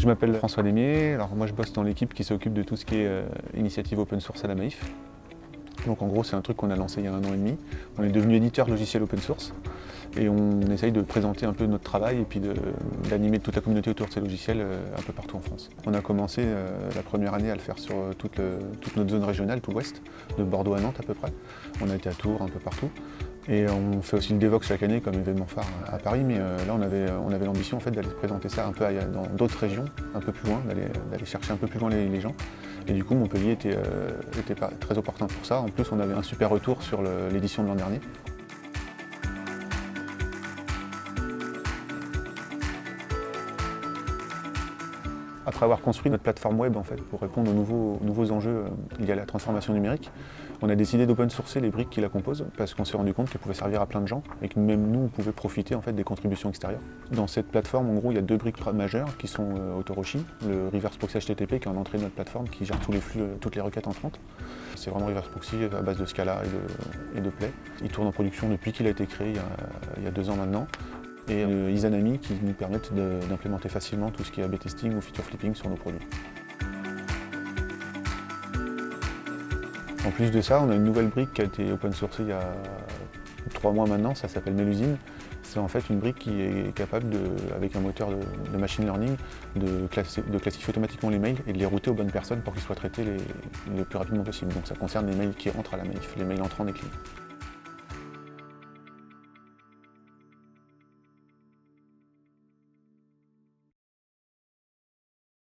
m'appelle François Lémier, alors moi je bosse dans l'équipe qui s'occupe de tout ce qui est initiative open source à la Maïf. Donc en gros c'est un truc qu'on a lancé il y a 1 an et demi. On est devenu éditeur logiciel open source et on essaye de présenter un peu notre travail et puis d'animer toute la communauté autour de ces logiciels un peu partout en France. On a commencé la première année à le faire sur toute notre zone régionale, tout l'ouest, de Bordeaux à Nantes à peu près. On a été à Tours, un peu partout. Et on fait aussi le Devoxx chaque année comme événement phare à Paris, mais là on avait l'ambition en fait, d'aller présenter ça un peu dans d'autres régions, un peu plus loin, d'aller chercher un peu plus loin les gens. Et du coup Montpellier était pas très opportun pour ça. En plus on avait un super retour sur l'édition de l'an dernier. Après avoir construit notre plateforme web en fait, pour répondre aux nouveaux enjeux liés à la transformation numérique, on a décidé d'open sourcer les briques qui la composent parce qu'on s'est rendu compte qu'elles pouvaient servir à plein de gens et que même nous on pouvait profiter en fait, des contributions extérieures. Dans cette plateforme en gros il y a 2 briques majeures qui sont Autoroshi, le Reverse Proxy HTTP qui est en entrée de notre plateforme qui gère tous les flux, toutes les requêtes entrantes. C'est vraiment Reverse Proxy à base de Scala et de Play. Il tourne en production depuis qu'il a été créé il y a 2 ans maintenant. Et Izanami qui nous permettent d'implémenter facilement tout ce qui est A/B testing ou feature flipping sur nos produits. En plus de ça, on a une nouvelle brique qui a été open sourcée il y a 3 mois maintenant, ça s'appelle Melusine. C'est en fait une brique qui est capable, avec un moteur de machine learning, de classifier automatiquement les mails et de les router aux bonnes personnes pour qu'ils soient traités le plus rapidement possible. Donc ça concerne les mails qui rentrent à la Maïf, les mails entrants des clients.